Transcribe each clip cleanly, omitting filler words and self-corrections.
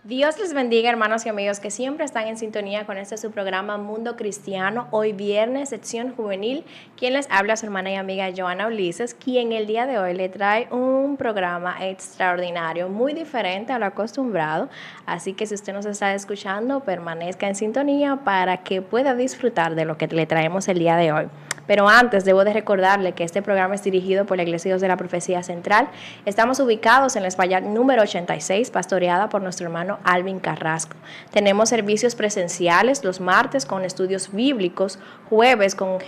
Dios les bendiga, hermanos y amigos que siempre están en sintonía con este su programa Mundo Cristiano. Hoy viernes, sección juvenil. Quien les habla, su hermana y amiga Joana Ulises, quien el día de hoy le trae un programa extraordinario, muy diferente a lo acostumbrado. Así que si usted nos está escuchando, permanezca en sintonía para que pueda disfrutar de lo que le traemos el día de hoy. Pero antes, debo de recordarle que este programa es dirigido por la Iglesia Dios de la Profecía Central. Estamos ubicados en la Espaillat número 86, pastoreada por nuestro hermano Alvin Carrasco. Tenemos servicios presenciales los martes con estudios bíblicos, jueves con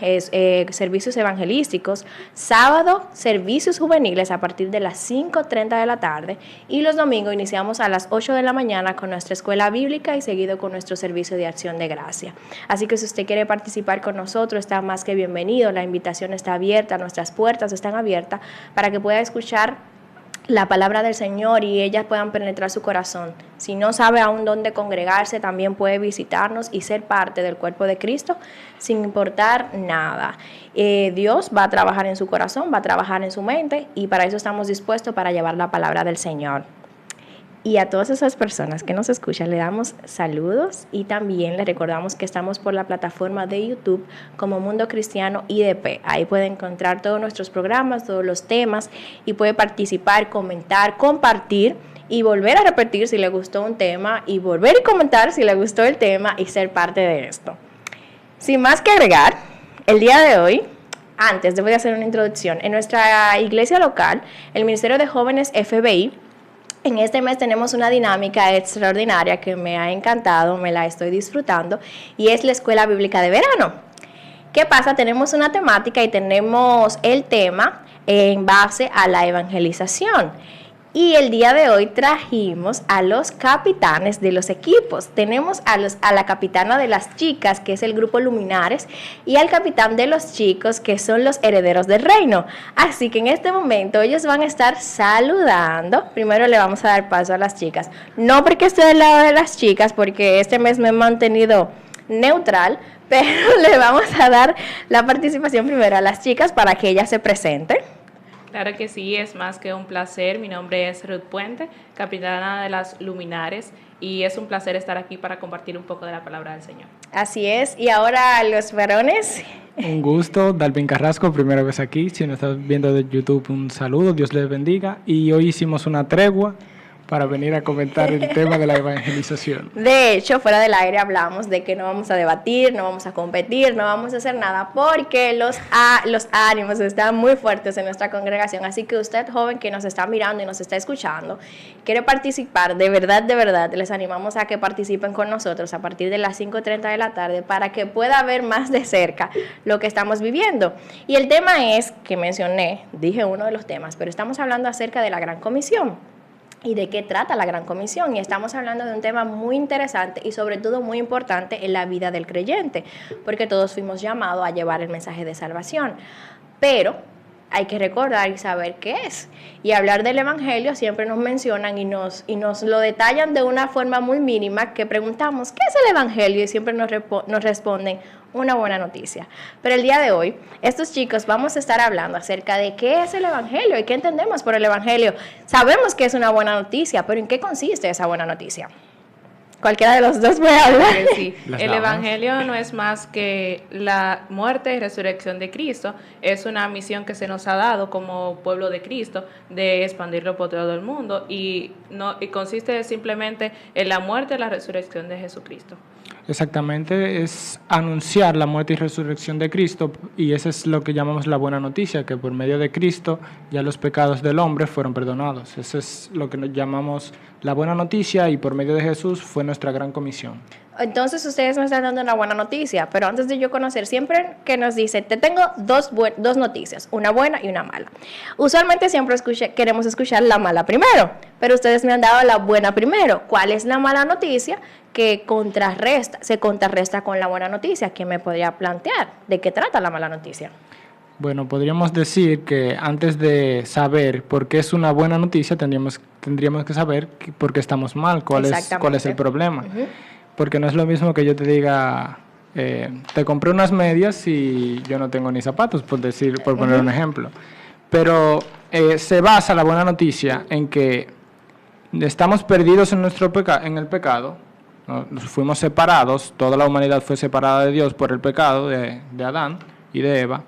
servicios evangelísticos, sábado servicios juveniles a partir de las 5:30 de la tarde y los domingos iniciamos a las 8 de la mañana con nuestra escuela bíblica y seguido con nuestro servicio de acción de gracia. Así que si usted quiere participar con nosotros, está más que bienvenido. La invitación está abierta, nuestras puertas están abiertas para que pueda escuchar la palabra del Señor y ellas puedan penetrar su corazón. Si no sabe aún dónde congregarse, también puede visitarnos y ser parte del cuerpo de Cristo sin importar nada. Dios va a trabajar en su corazón, va a trabajar en su mente y para eso estamos dispuestos para llevar la palabra del Señor. Y a todas esas personas que nos escuchan le damos saludos y también les recordamos que estamos por la plataforma de YouTube como Mundo Cristiano IDP. Ahí puede encontrar todos nuestros programas, todos los temas y puede participar, comentar, compartir y volver a repetir si le gustó un tema y volver y comentar si le gustó el tema y ser parte de esto. Sin más que agregar, el día de hoy, antes debo de hacer una introducción. En nuestra iglesia local, el Ministerio de Jóvenes FBI, en este mes tenemos una dinámica extraordinaria que me ha encantado, me la estoy disfrutando, y es la Escuela Bíblica de Verano. ¿Qué pasa? Tenemos una temática y tenemos el tema en base a la evangelización. Y el día de hoy trajimos a los capitanes de los equipos. Tenemos a la capitana de las chicas, que es el grupo Luminares, y al capitán de los chicos, que son los herederos del reino. Así que en este momento ellos van a estar saludando. Primero le vamos a dar paso a las chicas. No porque estoy al lado de las chicas, porque este mes me he mantenido neutral, pero le vamos a dar la participación primero a las chicas para que ellas se presenten. Claro que sí, es más que un placer. Mi nombre es Ruth Puente, capitana de las Luminares, y es un placer estar aquí para compartir un poco de la palabra del Señor. Así es, y ahora los varones. Un gusto, Dalvin Carrasco, primera vez aquí. Si nos estás viendo de YouTube, un saludo, Dios les bendiga. Y hoy hicimos una tregua para venir a comentar el tema de la evangelización. De hecho, fuera del aire hablamos de que no vamos a debatir, no vamos a competir, no vamos a hacer nada porque los ánimos están muy fuertes en nuestra congregación. Así que usted, joven, que nos está mirando y nos está escuchando, quiere participar, de verdad, les animamos a que participen con nosotros a partir de las 5:30 de la tarde para que pueda ver más de cerca lo que estamos viviendo. Y el tema es, que mencioné, dije uno de los temas, pero estamos hablando acerca de la Gran Comisión. ¿Y de qué trata la Gran Comisión? Y estamos hablando de un tema muy interesante y sobre todo muy importante en la vida del creyente, porque todos fuimos llamados a llevar el mensaje de salvación. Pero hay que recordar y saber qué es. Y hablar del Evangelio siempre nos mencionan y nos lo detallan de una forma muy mínima, que preguntamos, ¿qué es el Evangelio? Y siempre nos responden, una buena noticia. Pero el día de hoy, estos chicos vamos a estar hablando acerca de qué es el Evangelio y qué entendemos por el Evangelio. Sabemos que es una buena noticia, pero ¿en qué consiste esa buena noticia? Cualquiera de los dos puede hablar. Sí. El Evangelio no es más que la muerte y resurrección de Cristo. Es una misión que se nos ha dado como pueblo de Cristo de expandirlo por todo el mundo y consiste simplemente en la muerte y la resurrección de Jesucristo. Exactamente, es anunciar la muerte y resurrección de Cristo, y eso es lo que llamamos la buena noticia, que por medio de Cristo ya los pecados del hombre fueron perdonados. Eso es lo que nos llamamos la buena noticia, y por medio de Jesús fue nuestra gran comisión. Entonces ustedes me están dando una buena noticia, pero antes de yo conocer, siempre que nos dicen, te tengo dos noticias, una buena y una mala. Usualmente siempre queremos escuchar la mala primero, pero ustedes me han dado la buena primero. ¿Cuál es la mala noticia que se contrarresta con la buena noticia? ¿Quién me podría plantear de qué trata la mala noticia? Bueno, podríamos decir que antes de saber por qué es una buena noticia, tendríamos que saber por qué estamos mal, cuál es el problema. Uh-huh. Porque no es lo mismo que yo te diga, te compré unas medias y yo no tengo ni zapatos, por poner un ejemplo. Pero se basa la buena noticia en que estamos perdidos en en el pecado, ¿no? Nos fuimos separados, toda la humanidad fue separada de Dios por el pecado de Adán y de Eva,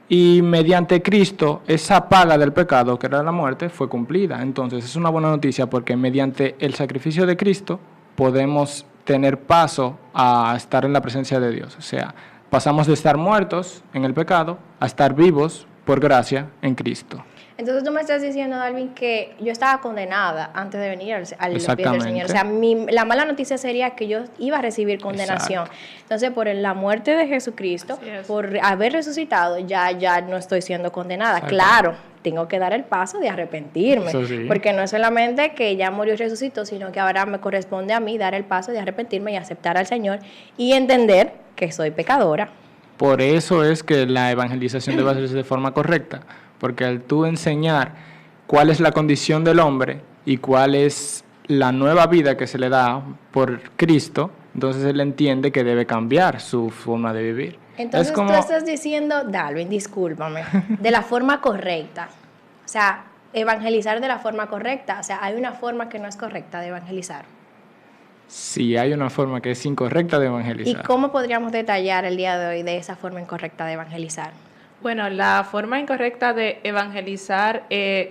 y mediante Cristo esa paga del pecado, que era la muerte, fue cumplida. Entonces es una buena noticia porque mediante el sacrificio de Cristo podemos tener paso a estar en la presencia de Dios. O sea, pasamos de estar muertos en el pecado a estar vivos por gracia en Cristo. Entonces tú me estás diciendo, Dalvin, que yo estaba condenada antes de venir al pies del Señor. O sea, la mala noticia sería que yo iba a recibir condenación. Exacto. Entonces, por la muerte de Jesucristo, por haber resucitado, ya no estoy siendo condenada. Exacto. Claro, tengo que dar el paso de arrepentirme. Sí. Porque no es solamente que ya murió y resucitó, sino que ahora me corresponde a mí dar el paso de arrepentirme y aceptar al Señor y entender que soy pecadora. Por eso es que la evangelización debe hacerse de forma correcta. Porque al tú enseñar cuál es la condición del hombre y cuál es la nueva vida que se le da por Cristo, entonces él entiende que debe cambiar su forma de vivir. Entonces tú estás diciendo, Dalvin, discúlpame, de la forma correcta. O sea, evangelizar de la forma correcta. O sea, hay una forma que no es correcta de evangelizar. Sí, hay una forma que es incorrecta de evangelizar. ¿Y cómo podríamos detallar el día de hoy de esa forma incorrecta de evangelizar? Bueno, la forma incorrecta de evangelizar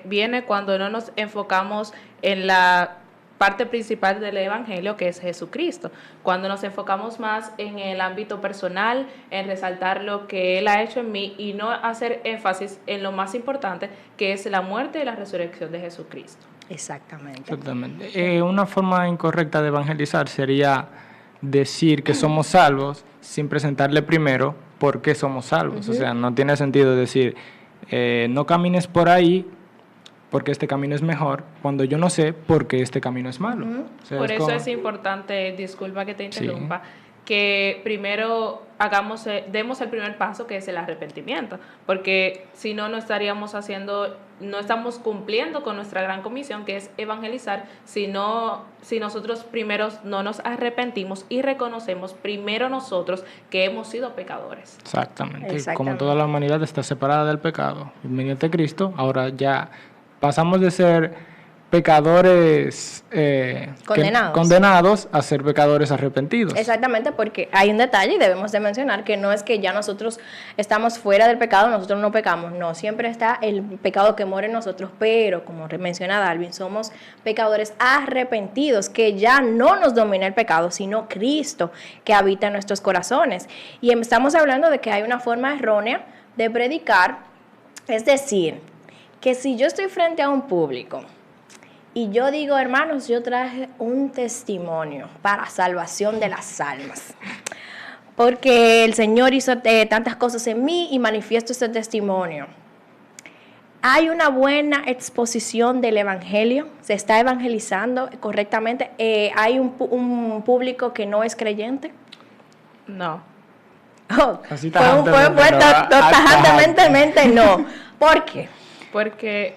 viene cuando no nos enfocamos en la parte principal del evangelio, que es Jesucristo. Cuando nos enfocamos más en el ámbito personal, en resaltar lo que Él ha hecho en mí y no hacer énfasis en lo más importante, que es la muerte y la resurrección de Jesucristo. Exactamente. Una forma incorrecta de evangelizar sería decir que somos salvos sin presentarle primero por qué somos salvos. O sea, no tiene sentido decir, no camines por ahí porque este camino es mejor, cuando yo no sé por qué este camino es malo. O sea, por eso es importante, disculpa que te interrumpa, que primero demos el primer paso, que es el arrepentimiento, porque si no, no estamos cumpliendo con nuestra gran comisión, que es evangelizar, si nosotros primero no nos arrepentimos y reconocemos primero nosotros que hemos sido pecadores. Exactamente. Como toda la humanidad está separada del pecado, mediante Cristo, ahora ya pasamos de ser pecadores condenados a ser pecadores arrepentidos. Exactamente, porque hay un detalle y debemos de mencionar que no es que ya nosotros estamos fuera del pecado, nosotros no pecamos, no, siempre está el pecado que mora en nosotros, pero como menciona Dalvin, somos pecadores arrepentidos, que ya no nos domina el pecado, sino Cristo que habita en nuestros corazones. Y estamos hablando de que hay una forma errónea de predicar, es decir, que si yo estoy frente a un público y yo digo, hermanos, yo traje un testimonio para salvación de las almas, porque el Señor hizo tantas cosas en mí y manifiesto ese testimonio. ¿Hay una buena exposición del Evangelio? ¿Se está evangelizando correctamente? ¿Hay un público que no es creyente? No. Oh, fue tajantemente no. ¿Por qué? Porque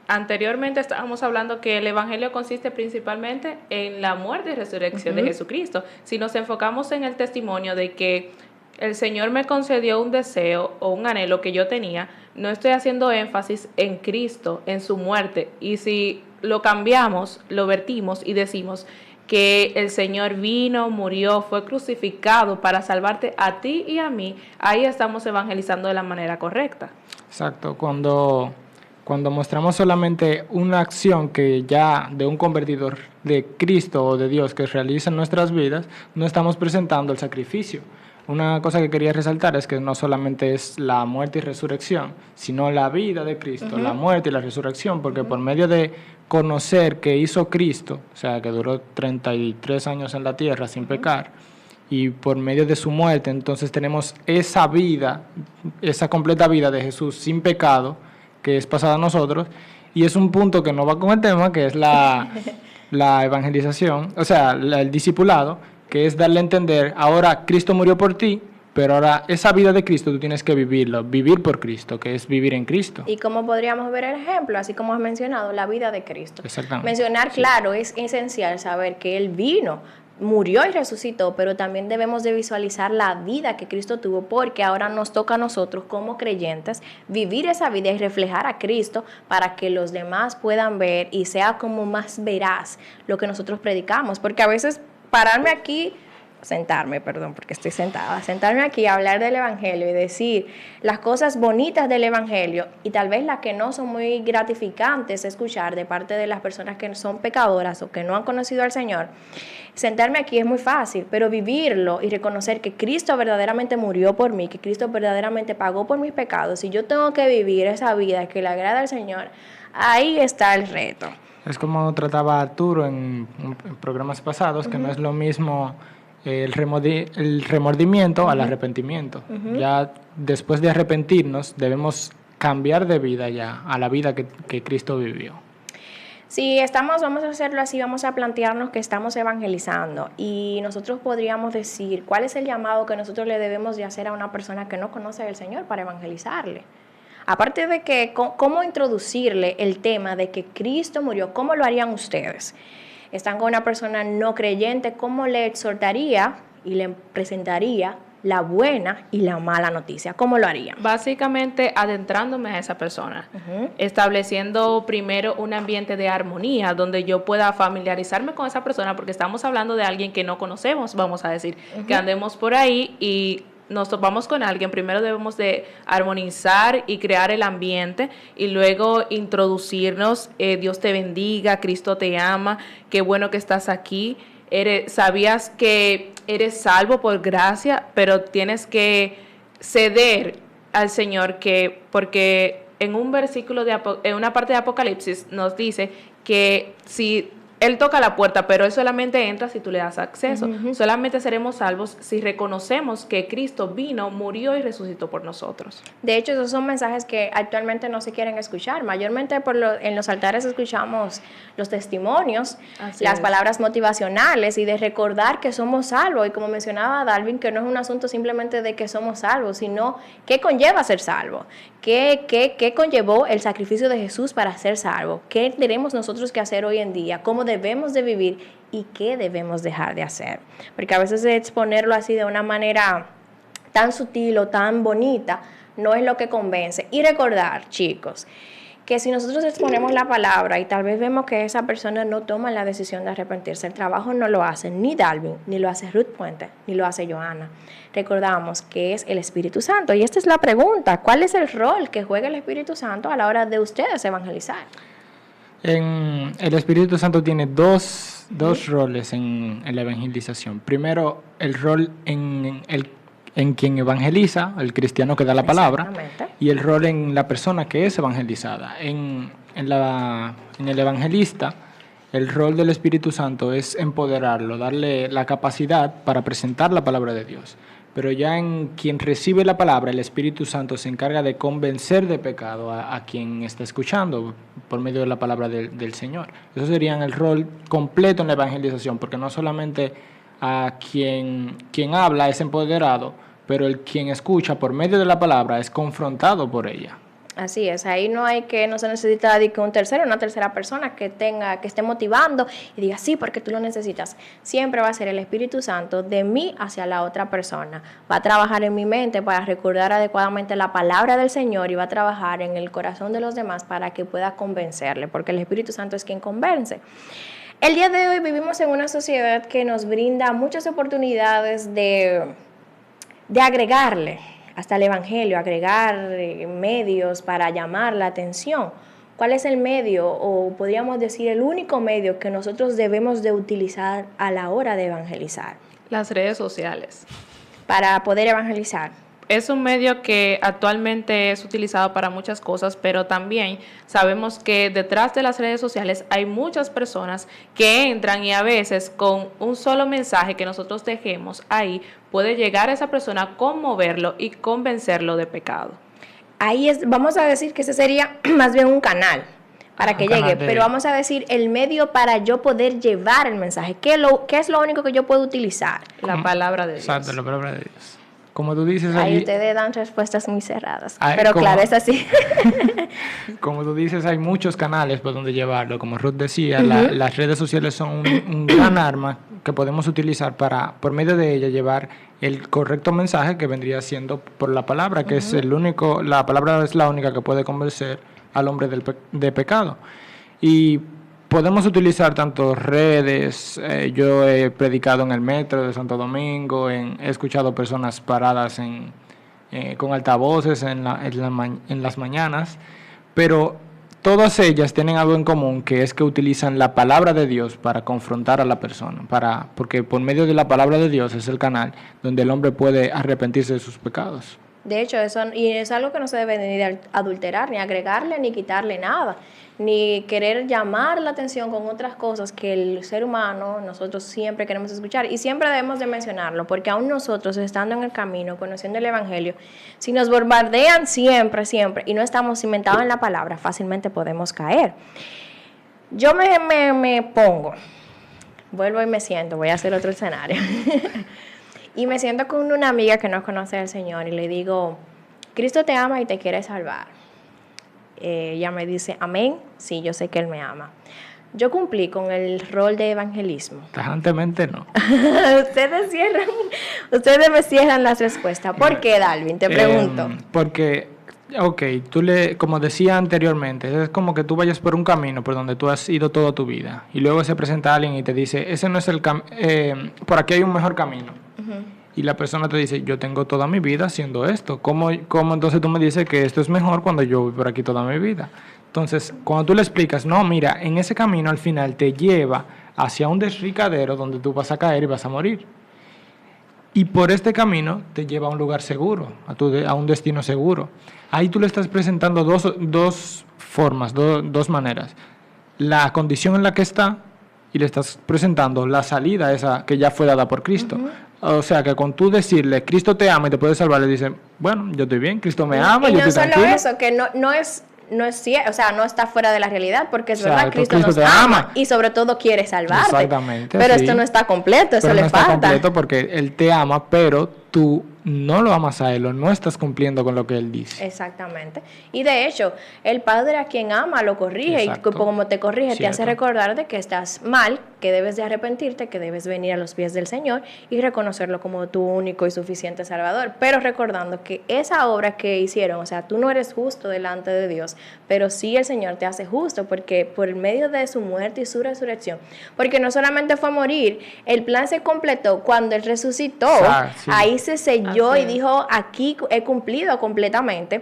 anteriormente estábamos hablando que el Evangelio consiste principalmente en la muerte y resurrección de Jesucristo. Si nos enfocamos en el testimonio de que el Señor me concedió un deseo o un anhelo que yo tenía, no estoy haciendo énfasis en Cristo, en su muerte. Y si lo cambiamos, lo vertimos y decimos que el Señor vino, murió, fue crucificado para salvarte a ti y a mí, ahí estamos evangelizando de la manera correcta. Exacto, cuando mostramos solamente una acción que ya de un convertidor de Cristo o de Dios que realiza en nuestras vidas, no estamos presentando el sacrificio. Una cosa que quería resaltar es que no solamente es la muerte y resurrección, sino la vida de Cristo, la muerte y la resurrección, porque por medio de conocer que hizo Cristo, o sea, que duró 33 años en la tierra sin pecar, y por medio de su muerte, entonces tenemos esa vida, esa completa vida de Jesús sin pecado, que es pasada a nosotros, y es un punto que no va con el tema, que es la evangelización, o sea, el discipulado, que es darle a entender, ahora Cristo murió por ti, pero ahora esa vida de Cristo tú tienes que vivirlo, vivir por Cristo, que es vivir en Cristo. ¿Y cómo podríamos ver el ejemplo? Así como has mencionado, la vida de Cristo. Exactamente. Mencionar, claro, es esencial saber que Él vino, murió y resucitó, pero también debemos de visualizar la vida que Cristo tuvo, porque ahora nos toca a nosotros como creyentes vivir esa vida y reflejar a Cristo para que los demás puedan ver y sea como más veraz lo que nosotros predicamos, porque a veces sentarme aquí a hablar del Evangelio y decir las cosas bonitas del Evangelio y tal vez las que no son muy gratificantes escuchar de parte de las personas que son pecadoras o que no han conocido al Señor. Sentarme aquí es muy fácil, pero vivirlo y reconocer que Cristo verdaderamente murió por mí, que Cristo verdaderamente pagó por mis pecados y yo tengo que vivir esa vida que le agrada al Señor, ahí está el reto. Es como trataba Arturo en programas pasados, que no es lo mismo el remordimiento al arrepentimiento. Ya después de arrepentirnos debemos cambiar de vida ya a la vida que Cristo vivió. Si vamos a hacerlo así, vamos a plantearnos que estamos evangelizando y nosotros podríamos decir cuál es el llamado que nosotros le debemos de hacer a una persona que no conoce al Señor para evangelizarle. Aparte de que, ¿cómo introducirle el tema de que Cristo murió? ¿Cómo lo harían ustedes? Están con una persona no creyente, ¿cómo le exhortaría y le presentaría la buena y la mala noticia? ¿Cómo lo harían? Básicamente adentrándome a esa persona, estableciendo primero un ambiente de armonía donde yo pueda familiarizarme con esa persona, porque estamos hablando de alguien que no conocemos, vamos a decir, que andemos por ahí y nos topamos con alguien. Primero debemos de armonizar y crear el ambiente y luego introducirnos. Dios te bendiga, Cristo te ama, qué bueno que estás aquí. Sabías que eres salvo por gracia, pero tienes que ceder al Señor, porque en un versículo en una parte de Apocalipsis nos dice que si Él toca la puerta, pero Él solamente entra si tú le das acceso. Solamente seremos salvos si reconocemos que Cristo vino, murió y resucitó por nosotros. De hecho, esos son mensajes que actualmente no se quieren escuchar. Mayormente en los altares escuchamos los testimonios, las palabras motivacionales y de recordar que somos salvos. Y como mencionaba Dalvin, que no es un asunto simplemente de que somos salvos, sino qué conlleva ser salvo. ¿Qué conllevó el sacrificio de Jesús para ser salvo? ¿Qué tenemos nosotros que hacer hoy en día? ¿Cómo debemos de vivir? ¿Y qué debemos dejar de hacer? Porque a veces exponerlo así de una manera tan sutil o tan bonita no es lo que convence. Y recordar, chicos, que si nosotros exponemos la palabra y tal vez vemos que esa persona no toma la decisión de arrepentirse, el trabajo no lo hace ni Dalvin, ni lo hace Ruth Puente, ni lo hace Joana. Recordamos que es el Espíritu Santo. Y esta es la pregunta: ¿cuál es el rol que juega el Espíritu Santo a la hora de ustedes evangelizar? El Espíritu Santo tiene dos roles en la evangelización. Primero, el rol en quien evangeliza, el cristiano que da la palabra, y el rol en la persona que es evangelizada. En el evangelista, el rol del Espíritu Santo es empoderarlo, darle la capacidad para presentar la palabra de Dios. Pero ya en quien recibe la palabra, el Espíritu Santo se encarga de convencer de pecado a quien está escuchando por medio de la palabra del Señor. Eso sería el rol completo en la evangelización, porque no solamente a quien habla es empoderado, pero quien escucha por medio de la palabra es confrontado por ella. Así es, ahí no se necesita de que una tercera persona que esté motivando y diga sí, porque tú lo necesitas. Siempre va a ser el Espíritu Santo de mí hacia la otra persona. Va a trabajar en mi mente para recordar adecuadamente la palabra del Señor y va a trabajar en el corazón de los demás para que pueda convencerle, porque el Espíritu Santo es quien convence. El día de hoy vivimos en una sociedad que nos brinda muchas oportunidades de agregarle hasta el Evangelio, agregar medios para llamar la atención. ¿Cuál es el medio, o podríamos decir el único medio que nosotros debemos de utilizar a la hora de evangelizar? Las redes sociales. Para poder evangelizar. Es un medio que actualmente es utilizado para muchas cosas, pero también sabemos que detrás de las redes sociales hay muchas personas que entran y a veces con un solo mensaje que nosotros dejemos ahí puede llegar a esa persona, conmoverlo y convencerlo de pecado. Vamos a decir que ese sería más bien un canal para que llegue, pero vamos a decir el medio para yo poder llevar el mensaje. ¿Qué es lo único que yo puedo utilizar? La palabra de Dios. Exacto, la palabra de Dios. Como tú dices ahí ustedes dan respuestas muy cerradas, pero claro, es así. Como tú dices, hay muchos canales por donde llevarlo. Como Ruth decía, las redes sociales son un gran arma que podemos utilizar para, por medio de ella, llevar el correcto mensaje que vendría siendo por la palabra, que es la palabra es la única que puede convencer al hombre de pecado. Y podemos utilizar tanto redes, yo he predicado en el metro de Santo Domingo, he escuchado personas paradas con altavoces en las mañanas, pero todas ellas tienen algo en común, que es que utilizan la palabra de Dios para confrontar a la persona, porque por medio de la palabra de Dios es el canal donde el hombre puede arrepentirse de sus pecados. De hecho, es algo que no se debe ni de adulterar, ni agregarle, ni quitarle nada, ni querer llamar la atención con otras cosas que el ser humano, nosotros siempre queremos escuchar, y siempre debemos de mencionarlo, porque aún nosotros, estando en el camino, conociendo el Evangelio, si nos bombardean siempre, y no estamos cimentados en la palabra, fácilmente podemos caer. Yo me pongo, vuelvo y me siento, voy a hacer otro escenario. Y me siento con una amiga que no conoce al Señor y le digo, Cristo te ama y te quiere salvar. Ella me dice, amén, sí, yo sé que Él me ama. Yo cumplí con el rol de evangelismo. Tajantemente no. Ustedes me cierran las respuestas. ¿Por qué, Dalvin? Te pregunto. Porque, como decía anteriormente, es como que tú vayas por un camino por donde tú has ido toda tu vida y luego se presenta alguien y te dice, ese no es el camino, por aquí hay un mejor camino. Y la persona te dice, yo tengo toda mi vida haciendo esto. ¿Cómo entonces tú me dices que esto es mejor cuando yo voy por aquí toda mi vida? Entonces, cuando tú le explicas, no, mira, en ese camino al final te lleva hacia un desricadero donde tú vas a caer y vas a morir. Y por este camino te lleva a un lugar seguro, a un destino seguro. Ahí tú le estás presentando dos formas, dos maneras. La condición en la que está y le estás presentando la salida esa que ya fue dada por Cristo. O sea, que con tú decirle, Cristo te ama y te puede salvar, le dicen, bueno, yo estoy bien, Cristo me ama, yo estoy tranquilo. Y no solo eso, que no es cierto, o sea, no está fuera de la realidad, porque es verdad, Cristo nos ama y sobre todo quiere salvarte. Exactamente. Pero esto no está completo, eso le falta. No está completo porque Él te ama, pero tú no lo amas a Él o no estás cumpliendo con lo que Él dice. Exactamente. Y de hecho, el Padre a quien ama lo corrige. Exacto. Y como te corrige, cierto, te hace recordar de que estás mal, que debes de arrepentirte, que debes venir a los pies del Señor y reconocerlo como tu único y suficiente Salvador. Pero recordando que esa obra que hicieron, o sea, tú no eres justo delante de Dios, pero sí el Señor te hace justo, porque por medio de su muerte y su resurrección, porque no solamente fue morir, el plan se completó cuando Él resucitó. Sí. Ahí se selló y dijo, aquí he cumplido completamente.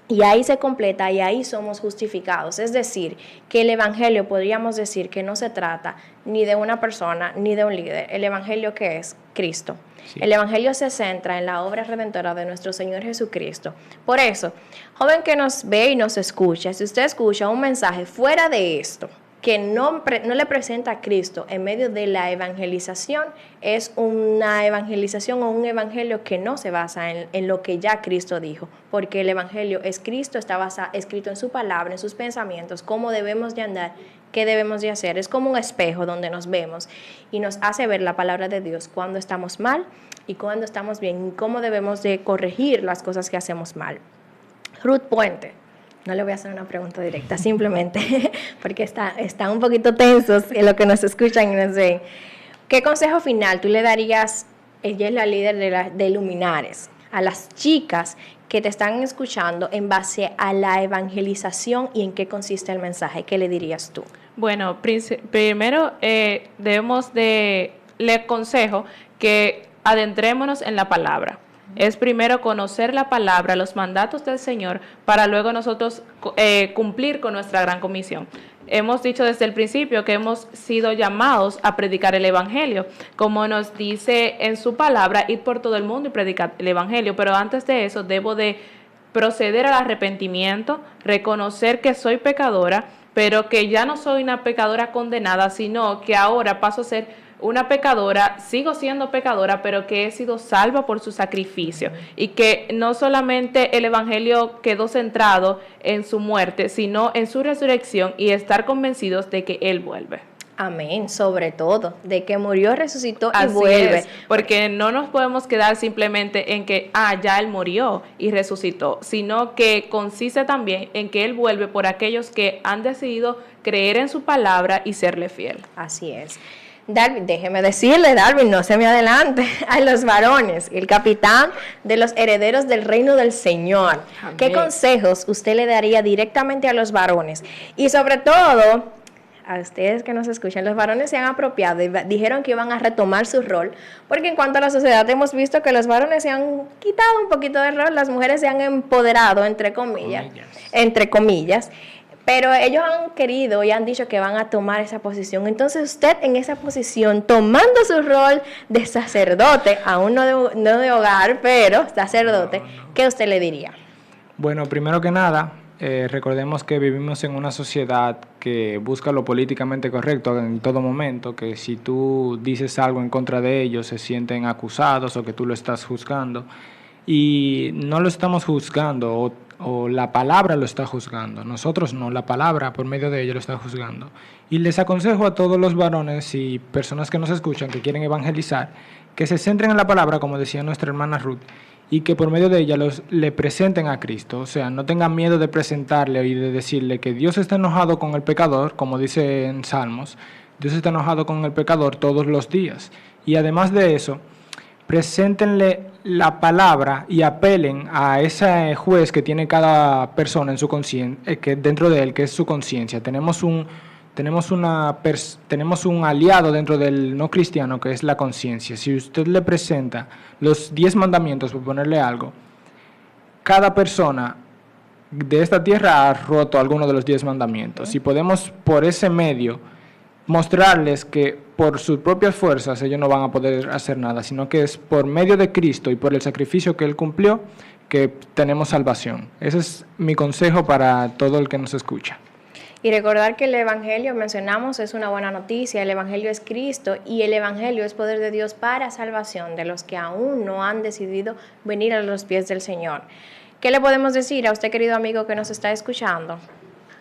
Y ahí se completa y ahí somos justificados. Es decir, que el Evangelio podríamos decir que no se trata ni de una persona ni de un líder. El Evangelio, ¿qué es? Cristo. Sí. El Evangelio se centra en la obra redentora de nuestro Señor Jesucristo. Por eso, joven que nos ve y nos escucha, si usted escucha un mensaje fuera de esto, que no le presenta a Cristo en medio de la evangelización, es una evangelización o un evangelio que no se basa en lo que ya Cristo dijo, porque el evangelio es Cristo, está escrito en su palabra, en sus pensamientos, cómo debemos de andar, qué debemos de hacer. Es como un espejo donde nos vemos y nos hace ver la palabra de Dios cuando estamos mal y cuando estamos bien, y cómo debemos de corregir las cosas que hacemos mal. Ruth Puente. No le voy a hacer una pregunta directa, simplemente porque están un poquito tensos en lo que nos escuchan y nos ven. ¿Qué consejo final tú le darías, ella es la líder de Luminares, a las chicas que te están escuchando en base a la evangelización y en qué consiste el mensaje? ¿Qué le dirías tú? Bueno, primero le aconsejo que adentrémonos en la palabra. Es primero conocer la palabra, los mandatos del Señor, para luego nosotros cumplir con nuestra gran comisión. Hemos dicho desde el principio que hemos sido llamados a predicar el Evangelio, como nos dice en su palabra, ir por todo el mundo y predicar el Evangelio. Pero antes de eso debo de proceder al arrepentimiento, reconocer que soy pecadora, pero que ya no soy una pecadora condenada, sino que ahora paso a ser una pecadora, sigo siendo pecadora, pero que he sido salva por su sacrificio, y que no solamente el Evangelio quedó centrado en su muerte, sino en su resurrección, y estar convencidos de que Él vuelve. Amén, sobre todo, de que murió, resucitó y vuelve. Es, porque no nos podemos quedar simplemente en que, ya Él murió y resucitó, sino que consiste también en que Él vuelve por aquellos que han decidido creer en su palabra y serle fiel. Así es. Darwin, déjeme decirle, Darwin, no se me adelante, a los varones, el capitán de los herederos del reino del Señor. Amén. ¿Qué consejos usted le daría directamente a los varones? Y sobre todo, a ustedes que nos escuchan, los varones se han apropiado y dijeron que iban a retomar su rol, porque en cuanto a la sociedad hemos visto que los varones se han quitado un poquito del rol, las mujeres se han empoderado, entre comillas. Pero ellos han querido y han dicho que van a tomar esa posición. Entonces usted en esa posición, tomando su rol de sacerdote, aún no de hogar, pero sacerdote, ¿qué usted le diría? Bueno, primero que nada, recordemos que vivimos en una sociedad que busca lo políticamente correcto en todo momento, que si tú dices algo en contra de ellos se sienten acusados o que tú lo estás juzgando. Y no lo estamos juzgando o la palabra lo está juzgando. Nosotros no, la palabra por medio de ella lo está juzgando. Y les aconsejo a todos los varones y personas que nos escuchan, que quieren evangelizar, que se centren en la palabra, como decía nuestra hermana Ruth, y que por medio de ella le presenten a Cristo. O sea, no tengan miedo de presentarle y de decirle que Dios está enojado con el pecador, como dice en Salmos. Dios está enojado con el pecador todos los días. Y además de eso, preséntenle la palabra y apelen a ese juez que tiene cada persona en su conciencia, que dentro de él, que es su conciencia. Tenemos un aliado dentro del no cristiano, que es la conciencia. Si usted le presenta los 10 mandamientos, por ponerle algo, cada persona de esta tierra ha roto alguno de los 10 mandamientos. Y podemos por ese medio mostrarles que por sus propias fuerzas ellos no van a poder hacer nada, sino que es por medio de Cristo y por el sacrificio que Él cumplió que tenemos salvación. Ese es mi consejo para todo el que nos escucha. Y recordar que el Evangelio, mencionamos, es una buena noticia. El Evangelio es Cristo y el Evangelio es poder de Dios para salvación de los que aún no han decidido venir a los pies del Señor. ¿Qué le podemos decir a usted, querido amigo que nos está escuchando?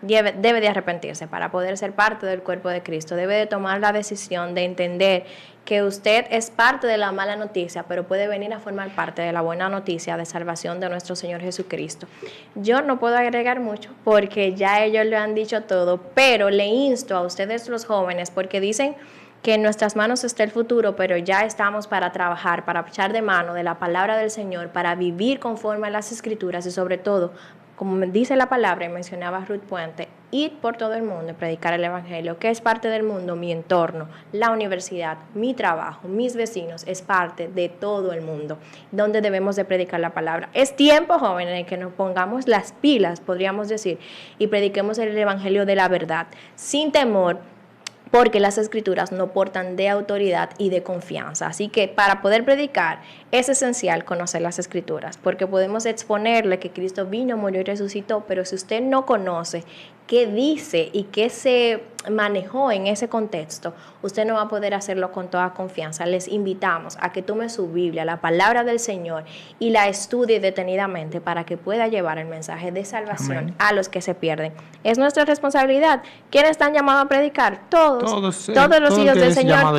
Debe de arrepentirse para poder ser parte del cuerpo de Cristo. Debe de tomar la decisión de entender que usted es parte de la mala noticia, pero puede venir a formar parte de la buena noticia de salvación de nuestro Señor Jesucristo. Yo no puedo agregar mucho porque ya ellos le han dicho todo, pero le insto a ustedes los jóvenes porque dicen que en nuestras manos está el futuro, pero ya estamos para trabajar, para echar de mano de la palabra del Señor, para vivir conforme a las Escrituras y sobre todo, como dice la palabra y mencionaba Ruth Puente, ir por todo el mundo y predicar el Evangelio, que es parte del mundo, mi entorno, la universidad, mi trabajo, mis vecinos, es parte de todo el mundo, donde debemos de predicar la palabra. Es tiempo, jóvenes, en que nos pongamos las pilas, podríamos decir, y prediquemos el Evangelio de la verdad, sin temor, porque las Escrituras no portan de autoridad y de confianza. Así que para poder predicar es esencial conocer las Escrituras, porque podemos exponerle que Cristo vino, murió y resucitó, pero si usted no conoce qué dice y qué se manejó en ese contexto, usted no va a poder hacerlo con toda confianza. Les invitamos a que tome su Biblia, la palabra del Señor, y la estudie detenidamente para que pueda llevar el mensaje de salvación Amén. A los que se pierden. Es nuestra responsabilidad. ¿Quiénes están llamados a predicar? Todos los hijos del Señor,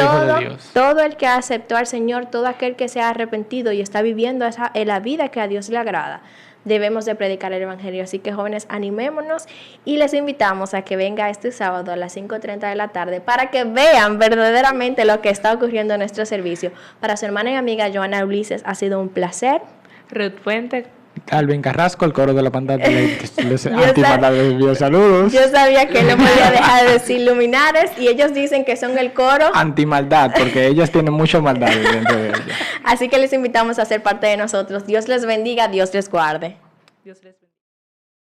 todo el que aceptó al Señor, todo aquel que se ha arrepentido y está viviendo la vida que a Dios le agrada. Debemos de predicar el Evangelio. Así que, jóvenes, animémonos y les invitamos a que venga este sábado a las 5:30 de la tarde para que vean verdaderamente lo que está ocurriendo en nuestro servicio. Para su hermana y amiga Joana Ulises, ha sido un placer. Ruth Puente. Alvin Carrasco, el coro de la pantalla, les envió saludos. Yo sabía que no podía dejar de decir luminares y ellos dicen que son el coro antimaldad, porque ellas tienen mucha maldad dentro de ellas. Así que les invitamos a ser parte de nosotros. Dios les bendiga, Dios les guarde. Dios les bendiga.